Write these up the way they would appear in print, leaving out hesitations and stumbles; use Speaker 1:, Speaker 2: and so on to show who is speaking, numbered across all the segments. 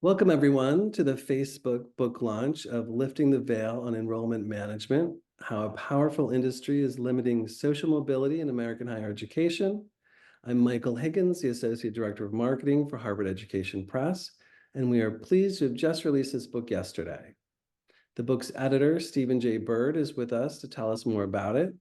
Speaker 1: Welcome, everyone, to the Facebook book launch of Lifting the Veil on Enrollment Management, How a Powerful Industry is Limiting Social Mobility in American Higher Education. I'm Michael Higgins, the Associate Director of Marketing for Harvard Education Press, and we are pleased to have just released this book yesterday. The book's editor, Stephen J. Bird, is with us to tell us more about it.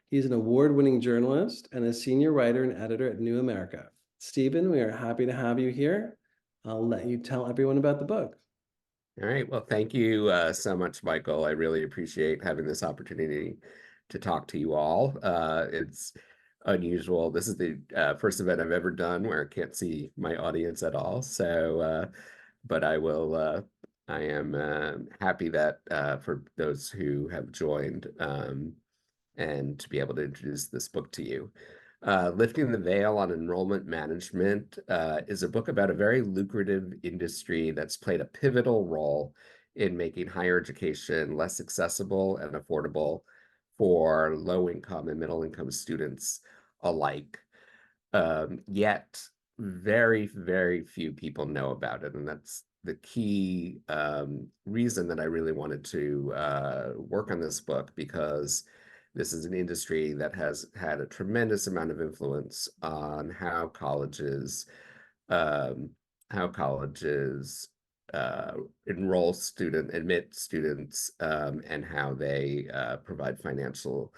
Speaker 1: He's an award-winning journalist and a senior writer and editor at New America. Stephen, we are happy to have you here. I'll let you tell everyone about the book.
Speaker 2: All right. Well, thank you so much, Michael. I really appreciate having this opportunity to talk to you all. It's unusual. This is the first event I've ever done where I can't see my audience at all. But I am happy that for those who have joined and to be able to introduce this book to you. Lifting the Veil on Enrollment Management is a book about a very lucrative industry that's played a pivotal role in making higher education less accessible and affordable for low-income and middle-income students alike. Yet, very, very few people know about it, and that's the key reason that I really wanted to work on this book, because this is an industry that has had a tremendous amount of influence on how colleges um, admit students, and how they provide financial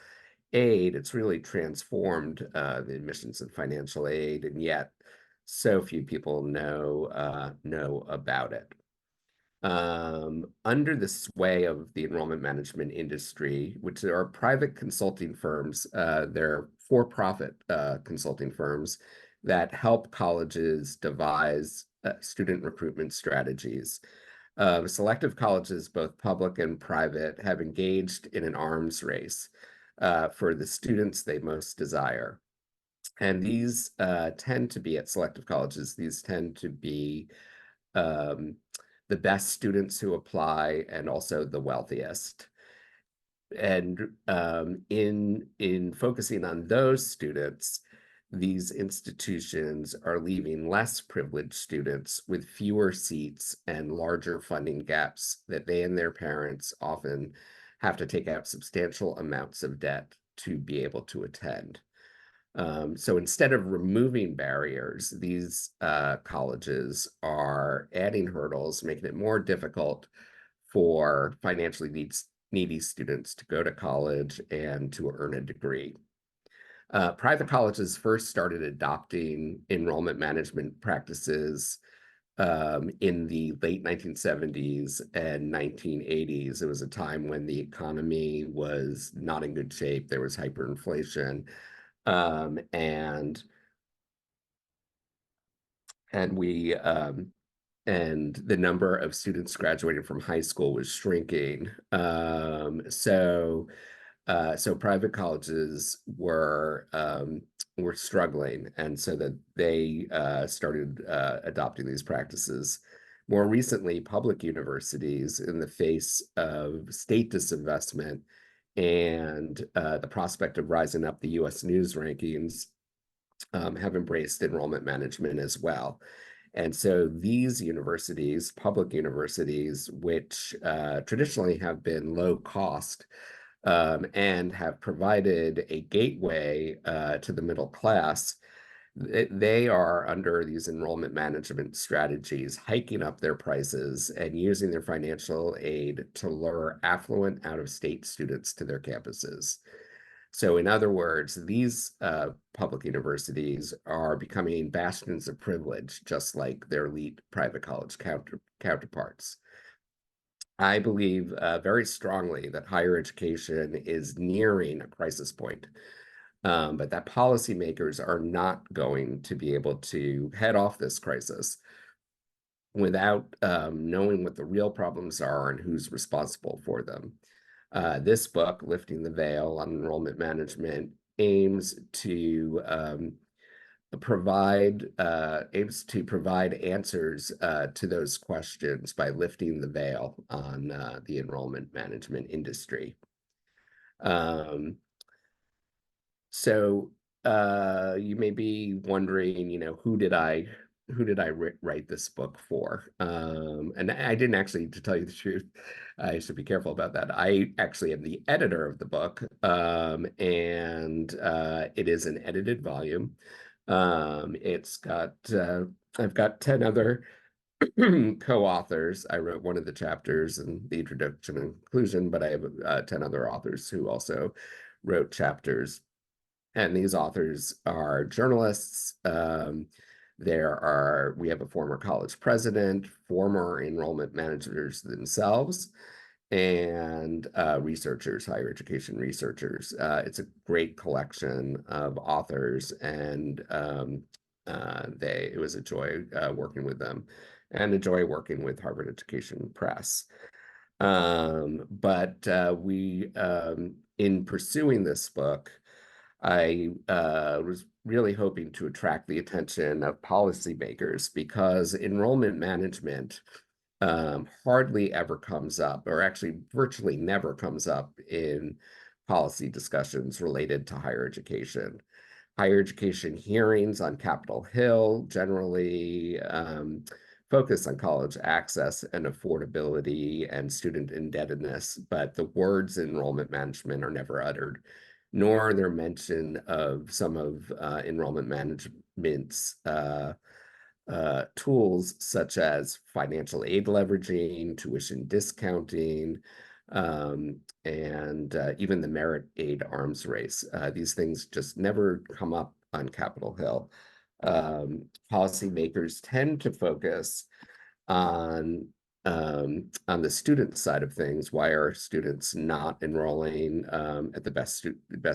Speaker 2: aid. It's really transformed the admissions and financial aid, and yet so few people know about it. Under the sway of the enrollment management industry, which are private consulting firms, they're for-profit consulting firms that help colleges devise student recruitment strategies. Selective colleges, both public and private, have engaged in an arms race for the students they most desire. And these tend to be at selective colleges, these tend to be um, the best students who apply and also the wealthiest. And in focusing on those students, these institutions are leaving less privileged students with fewer seats and larger funding gaps that they and their parents often have to take out substantial amounts of debt to be able to attend. So instead of removing barriers, these colleges are adding hurdles, making it more difficult for financially needy students to go to college and to earn a degree. Private colleges first started adopting enrollment management practices in the late 1970s and 1980s. It was a time when the economy was not in good shape. There was hyperinflation. Um, and and we and the number of students graduating from high school was shrinking. So private colleges were struggling, and so that they started adopting these practices. More recently, public universities, in the face of state disinvestment and the prospect of rising up the U.S. News rankings, have embraced enrollment management as well. And so these universities, public universities, which traditionally have been low cost and have provided a gateway to the middle class, they are, under these enrollment management strategies, hiking up their prices and using their financial aid to lure affluent out-of-state students to their campuses. So in other words, these public universities are becoming bastions of privilege, just like their elite private college counterparts. I believe very strongly that higher education is nearing a crisis point, but that policymakers are not going to be able to head off this crisis without knowing what the real problems are and who's responsible for them. This book, Lifting the Veil on Enrollment Management, aims to provide answers to those questions by lifting the veil on the enrollment management industry. So you may be wondering, who did I who did I write this book for? And I didn't actually, to tell you the truth, I should be careful about that. I actually am the editor of the book, and it is an edited volume. It's got I've got 10 other co-authors. I wrote one of the chapters and the introduction and conclusion, but I have 10 other authors who also wrote chapters. And these authors are journalists. We have a former college president, former enrollment managers themselves, and researchers, higher education researchers. It's a great collection of authors, and it was a joy working with them, and a joy working with Harvard Education Press. But in pursuing this book, I was really hoping to attract the attention of policymakers because enrollment management hardly ever comes up, or actually virtually never comes up in policy discussions related to higher education. Higher education hearings on Capitol Hill generally focus on college access and affordability and student indebtedness, but the words enrollment management are never uttered, nor are there mention of some of enrollment management's tools such as financial aid leveraging, tuition discounting, and even the merit aid arms race. These things just never come up on Capitol Hill. Policymakers tend to focus on the student side of things. Why are students not enrolling at the best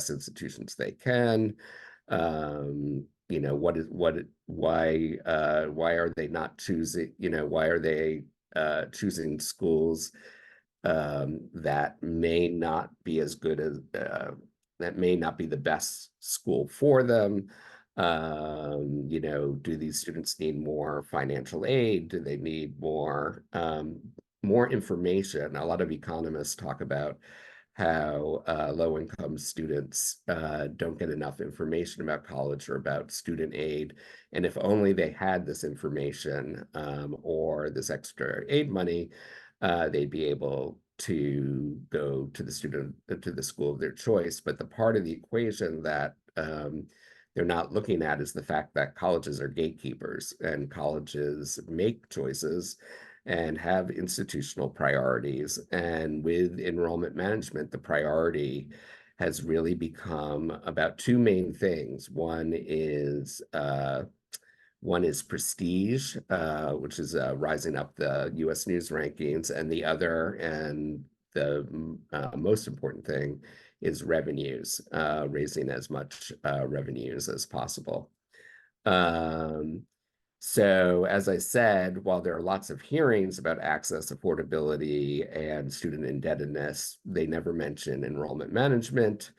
Speaker 2: institutions they can? Why are they not choosing, why are they choosing schools that may not be as good as that may not be the best school for them? Do these students need more financial aid? Do they need more information? A lot of economists talk about how low-income students don't get enough information about college or about student aid. And if only they had this information or this extra aid money, they'd be able to go to the school of their choice. But the part of the equation that they're not looking at is the fact that colleges are gatekeepers, and colleges make choices and have institutional priorities. And with enrollment management, the priority has really become about two main things. One is prestige, which is rising up the U.S. News rankings, and the other, and the most important thing, is revenues, raising as much revenues as possible. So, as I said, while there are lots of hearings about access, affordability, and student indebtedness, they never mention enrollment management.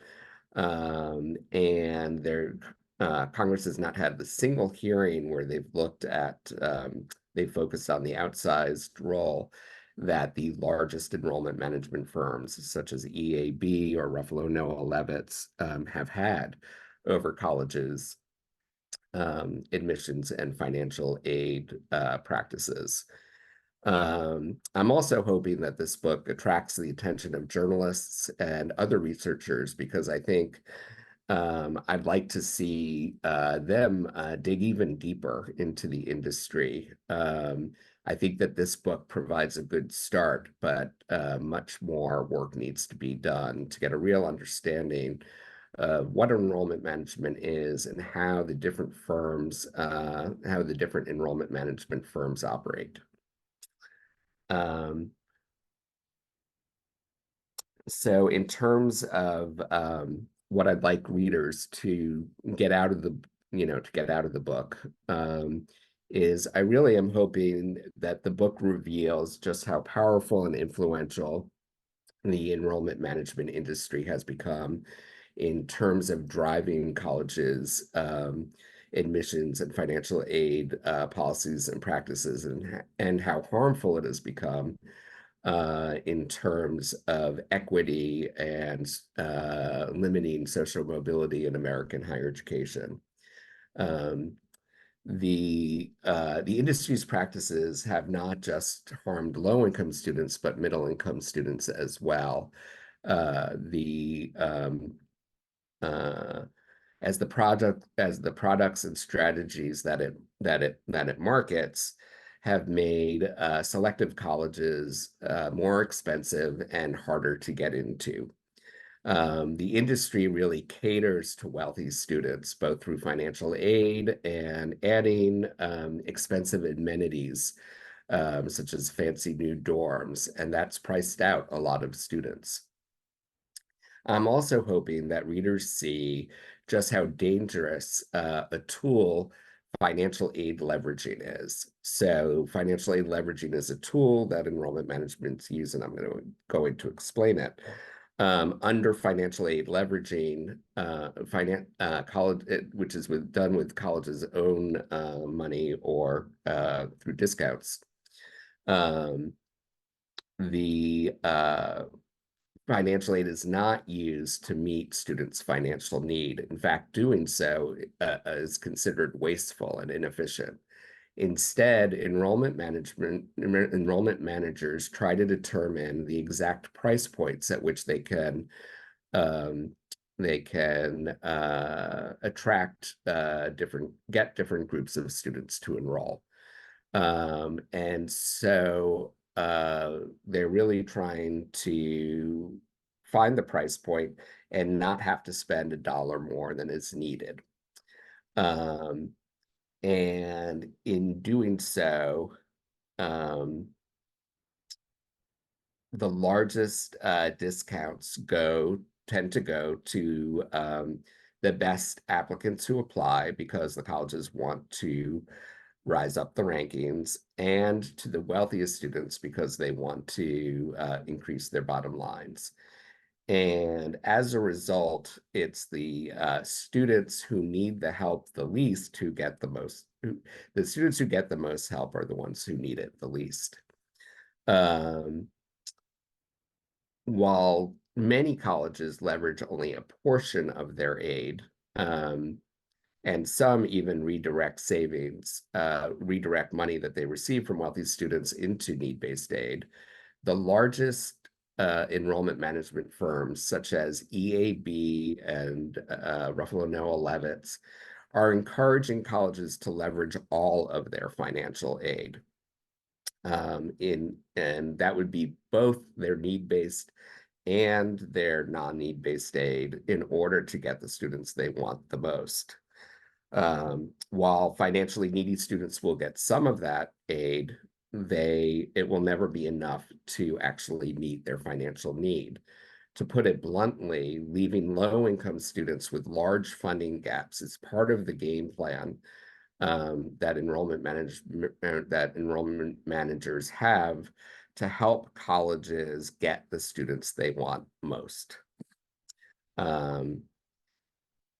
Speaker 2: And Congress has not had the single hearing where they've focused on the outsized role that the largest enrollment management firms, such as EAB or Ruffalo Noah Levitz, have had over colleges' admissions and financial aid practices. I'm also hoping that this book attracts the attention of journalists and other researchers, because I think I'd like to see them dig even deeper into the industry. I think that this book provides a good start, but much more work needs to be done to get a real understanding of what enrollment management is and how the different enrollment management firms operate. So in terms of what I'd like readers to get out of the book, is I really am hoping that the book reveals just how powerful and influential the enrollment management industry has become in terms of driving colleges' admissions and financial aid policies and practices, and how harmful it has become in terms of equity and limiting social mobility in American higher education. the industry's practices have not just harmed low-income students, but middle-income students as well. The as the products and strategies that it markets have made selective colleges more expensive and harder to get into. The industry really caters to wealthy students, both through financial aid and adding expensive amenities, such as fancy new dorms, and that's priced out a lot of students. I'm also hoping that readers see just how dangerous a tool financial aid leveraging is. So financial aid leveraging is a tool that enrollment management's use, and I'm going to explain it. Under financial aid leveraging, college, which is done with college's own money or through discounts, um, the financial aid is not used to meet students' financial need. In fact, doing so is considered wasteful and inefficient. Instead, enrollment managers try to determine the exact price points at which um, they can attract get different groups of students to enroll. And so they're really trying to find the price point and not have to spend $1 more than is needed. Um, and in doing so, um, the largest discounts tend to go to the best applicants who apply because the colleges want to rise up the rankings, and to the wealthiest students because they want to increase their bottom lines. And as a result, it's the students who need the help the least who get the most. The students who get the most help are the ones who need it the least. Um, while many colleges leverage only a portion of their aid, and some even redirect money that they receive from wealthy students into need-based aid. The largest enrollment management firms, such as EAB and Ruffalo Noah Levitz, are encouraging colleges to leverage all of their financial aid. And that would be both their need-based and their non-need-based aid in order to get the students they want the most. While financially needy students will get some of that aid, it will never be enough to actually meet their financial need. To put it bluntly, leaving low-income students with large funding gaps is part of the game plan that enrollment managers have to help colleges get the students they want most.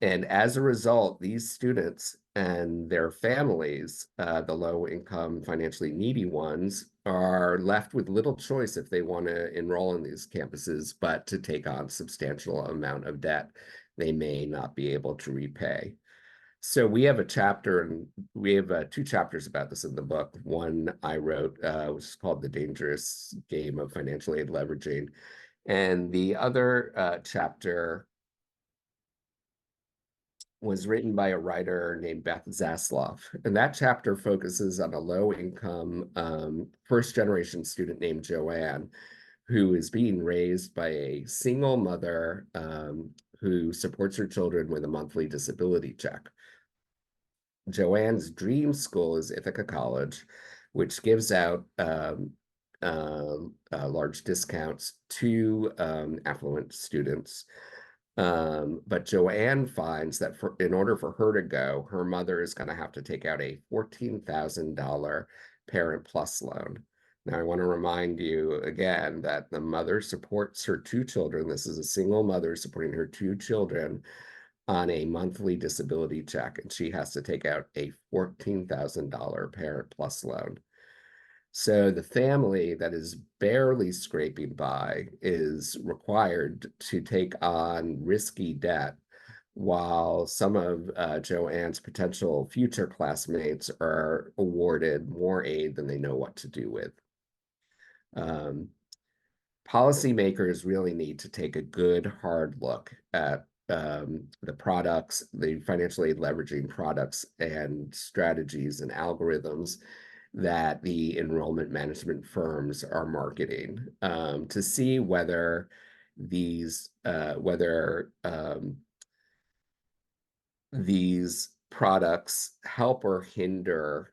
Speaker 2: And as a result, these students and their families, the low-income, financially needy ones, are left with little choice if they want to enroll in these campuses, but to take on substantial amount of debt they may not be able to repay. So we have a chapter, and we have 2 chapters about this in the book. One I wrote, which is called "The Dangerous Game of Financial Aid Leveraging," and the other chapter was written by a writer named Beth Zasloff. And that chapter focuses on a low-income first-generation student named Joanne, who is being raised by a single mother who supports her children with a monthly disability check. Joanne's dream school is Ithaca College, which gives out large discounts to affluent students. But Joanne finds that in order for her to go, her mother is going to have to take out a $14,000 Parent Plus loan. Now, I want to remind you again that the mother supports her 2 children. This is a single mother supporting her 2 children on a monthly disability check, and she has to take out a $14,000 Parent Plus loan. So the family that is barely scraping by is required to take on risky debt while some of Joanne's potential future classmates are awarded more aid than they know what to do with. Um, Policymakers really need to take a good, hard look at the products, the financial aid leveraging products and strategies and algorithms that the enrollment management firms are marketing, to see whether these products help or hinder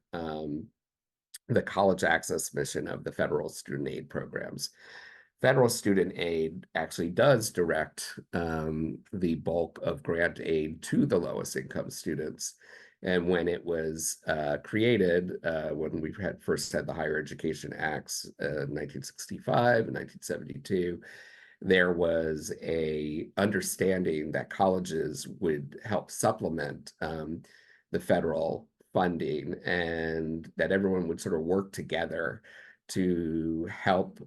Speaker 2: the college access mission of the federal student aid programs. Federal student aid actually does direct the bulk of grant aid to the lowest income students. And when it was created, when we had first had the Higher Education Acts, 1965 and 1972, there was a understanding that colleges would help supplement the federal funding, and that everyone would sort of work together to help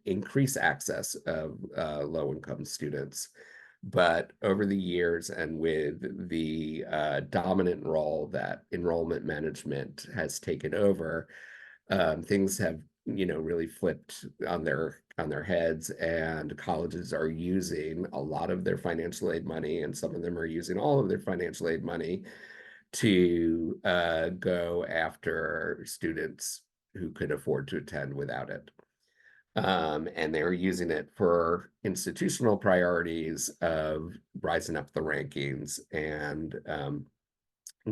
Speaker 2: increase access of low-income students. But over the years, and with the dominant role that enrollment management has taken over, things have, really flipped on their heads, and colleges are using a lot of their financial aid money, and some of them are using all of their financial aid money to go after students who could afford to attend without it. And they're using it for institutional priorities of rising up the rankings and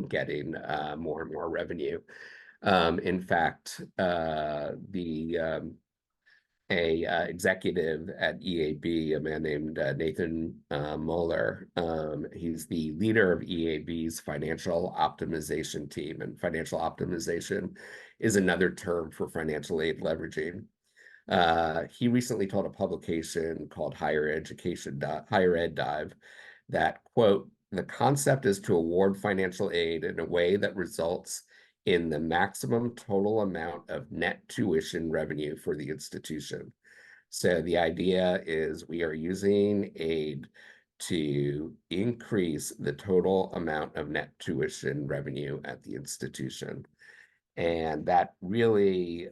Speaker 2: getting more and more revenue. In fact, the executive at EAB, a man named Nathan Mueller. He's the leader of EAB's financial optimization team, and financial optimization is another term for financial aid leveraging. He recently told a publication called Higher Ed Dive that, quote, "The concept is to award financial aid in a way that results in the maximum total amount of net tuition revenue for the institution." So the idea is we are using aid to increase the total amount of net tuition revenue at the institution. And that really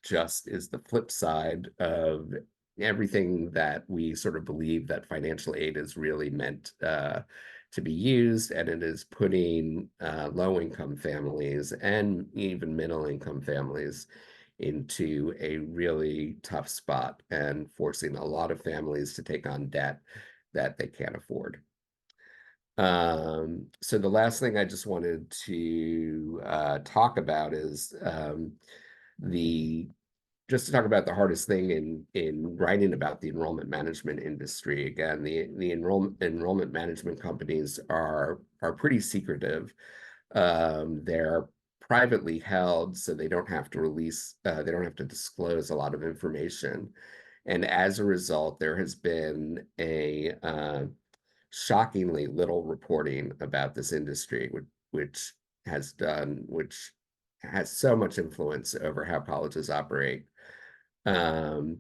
Speaker 2: just is the flip side of everything that we sort of believe that financial aid is really meant to be used, and it is putting low-income families and even middle-income families into a really tough spot and forcing a lot of families to take on debt that they can't afford. So the last thing I just wanted to talk about is the just to talk about the hardest thing in writing about the enrollment management industry. Again, the enrollment management companies are pretty secretive. They're privately held, so they don't have to they don't have to disclose a lot of information. And as a result, there has been a shockingly little reporting about this industry, which which has so much influence over how colleges operate. Um,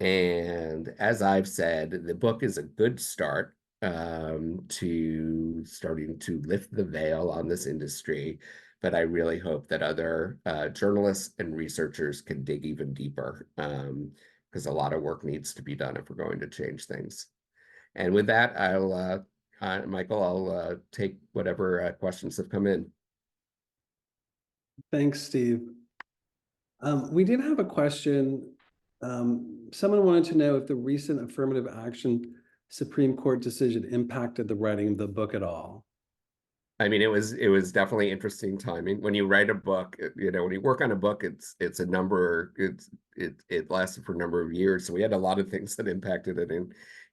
Speaker 2: and as I've said, the book is a good start to starting to lift the veil on this industry. But I really hope that other journalists and researchers can dig even deeper, because a lot of work needs to be done if we're going to change things. And with that, Michael, I'll take whatever questions have come in.
Speaker 1: Thanks, Steve. We did have a question. Someone wanted to know if the recent affirmative action Supreme Court decision impacted the writing of the book at all.
Speaker 2: I mean, it was definitely interesting timing. When you write a book, when you work on a book, it's a number, it lasted for a number of years. So we had a lot of things that impacted it,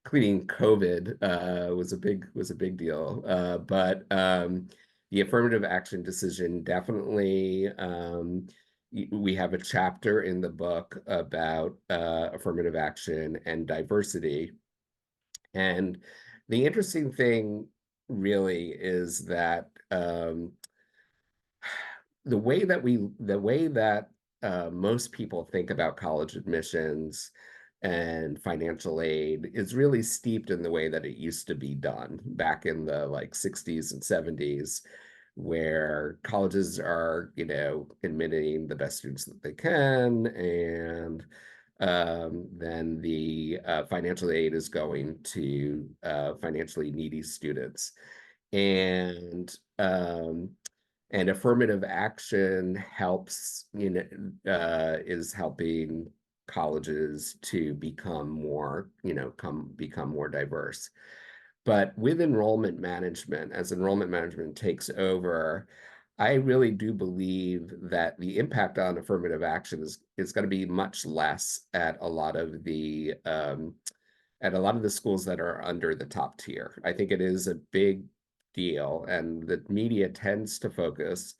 Speaker 2: including COVID was a big deal. But the affirmative action decision definitely, we have a chapter in the book about affirmative action and diversity. And the interesting thing really is that the way that most people think about college admissions and financial aid is really steeped in the way that it used to be done back in the like 60s and 70s, where colleges are, admitting the best students that they can, and then the financial aid is going to financially needy students. And affirmative action helps, is helping colleges to become more, become more diverse. But with enrollment management, as enrollment management takes over, I really do believe that the impact on affirmative action is going to be much less at a lot of the schools that are under the top tier. I think it is a big deal, and the media tends to focus,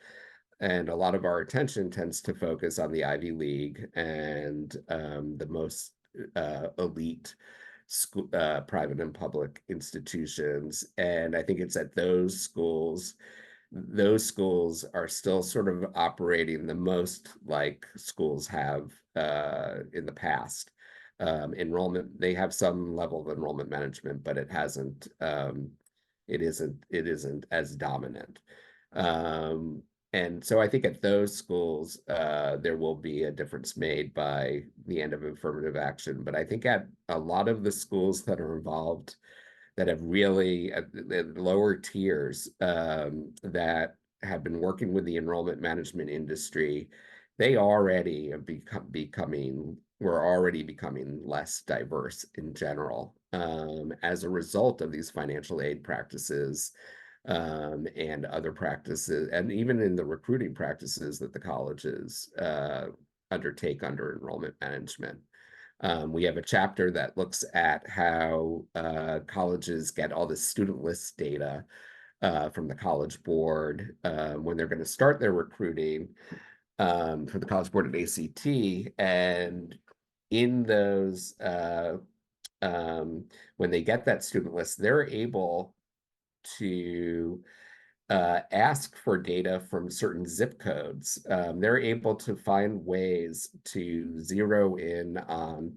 Speaker 2: and a lot of our attention tends to focus on the Ivy League and the most elite school, private and public institutions. And I think it's at those schools are still sort of operating the most like schools have in the past. Enrollment, they have some level of enrollment management, but it isn't as dominant. Um, and so I think at those schools, there will be a difference made by the end of affirmative action. But I think at a lot of the schools that are involved, that have really at the lower tiers, that have been working with the enrollment management industry, they already have we're already becoming less diverse in general, as a result of these financial aid practices, and other practices, and even in the recruiting practices that the colleges undertake under enrollment management. We have a chapter that looks at how colleges get all the student list data from the College Board when they're going to start their recruiting, for the College Board at ACT. And in those, when they get that student list, they're able to ask for data from certain zip codes. They're able to find ways to zero in on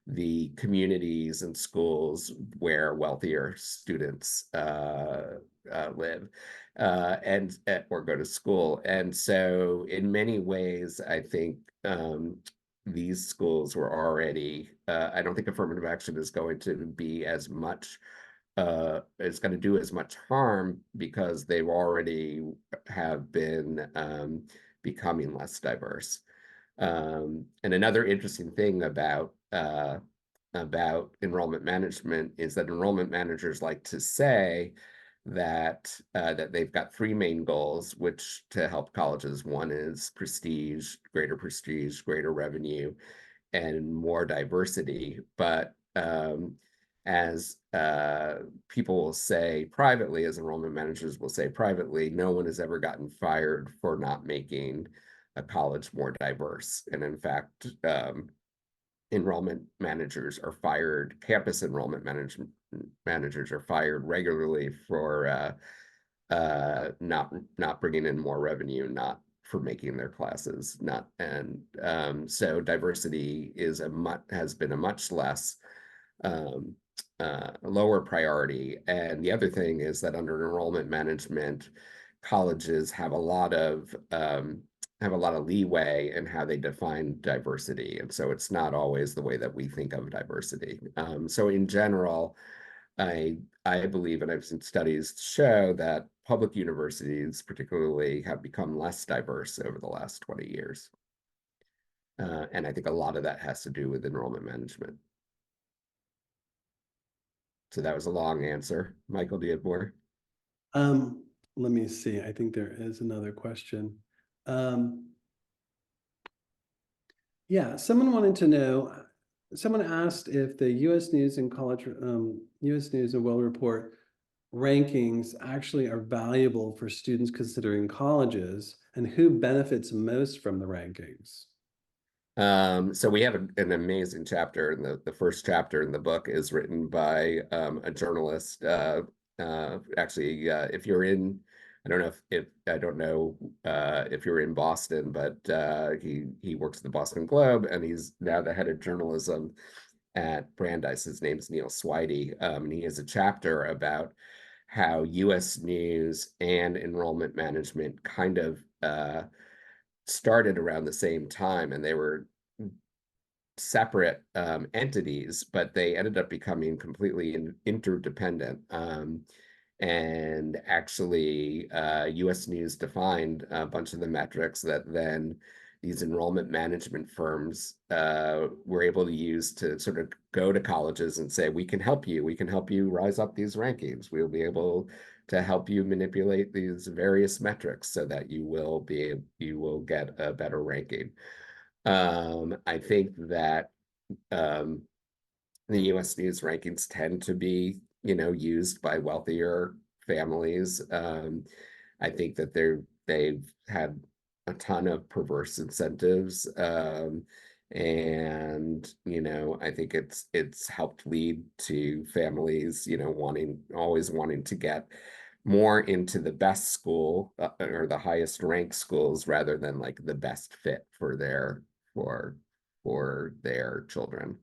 Speaker 2: the communities and schools where wealthier students live, and or go to school. And so, in many ways, I think these schools were already. I don't think affirmative action is going to be as much is going to do as much harm, because they've already have been becoming less diverse. And another interesting thing about enrollment management is that enrollment managers like to say that they've got three main goals, which to help colleges. One is prestige, greater revenue, and more diversity. But as people will say privately, as enrollment managers will say privately, no one has ever gotten fired for not making a college more diverse. And in fact, enrollment managers are fired, campus enrollment managers are fired regularly for not bringing in more revenue, not for making their classes not. And so diversity has been a much less lower priority. And the other thing is that under enrollment management, colleges have a lot of leeway in how they define diversity. And so it's not always the way that we think of diversity. So in general, I believe, and I've seen studies show, that public universities particularly have become less diverse over the last 20 years. And I think a lot of that has to do with enrollment management. So that was a long answer. Michael, do you have more?
Speaker 1: Let me see. I think there is another question. Yeah, someone asked if the U.S. News and U.S. News and World Report rankings actually are valuable for students considering colleges, and who benefits most from the rankings.
Speaker 2: So we have an amazing chapter, and the first chapter in the book is written by a journalist. Actually, if you're in, I don't know if I don't know if you're in Boston, but he works at the Boston Globe, and he's now the head of journalism at Brandeis. His name's Neil Swidey, and he has a chapter about how U.S. News and enrollment management kind of started around the same time, and they were separate entities, but they ended up becoming completely interdependent. And actually, US News defined a bunch of the metrics that then these enrollment management firms were able to use to sort of go to colleges and say, we can help you. We can help you rise up these rankings. We'll be able to help you manipulate these various metrics so that you will get a better ranking. I think that um, the U.S. News rankings tend to be, used by wealthier families. I think that they've had a ton of perverse incentives, and I think it's helped lead to families, always wanting to get more into the best school or the highest ranked schools rather than like the best fit for for their children.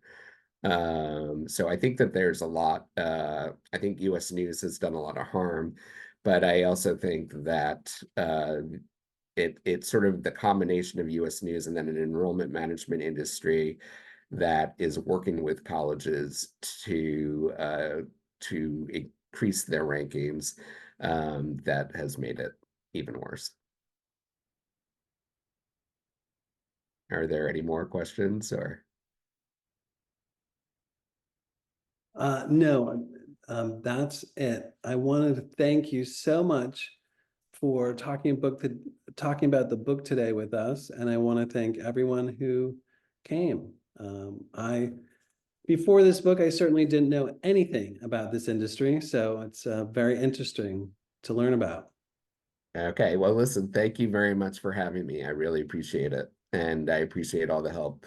Speaker 2: So I think that there's a lot, I think US News has done a lot of harm, but I also think that it's sort of the combination of US News and then an enrollment management industry that is working with colleges to increase their rankings, that has made it even worse. Are there any more questions or?
Speaker 1: No, that's it. I wanted to thank you so much for talking about the book today with us, and I want to thank everyone who came. Before this book, I certainly didn't know anything about this industry, so it's very interesting to learn about.
Speaker 2: Okay, well, listen, thank you very much for having me. I really appreciate it. And I appreciate all the help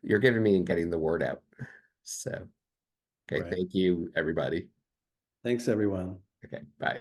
Speaker 2: you're giving me in getting the word out. So, okay,
Speaker 1: Right.
Speaker 2: thank you, everybody.
Speaker 1: Thanks, everyone.
Speaker 2: Okay, bye.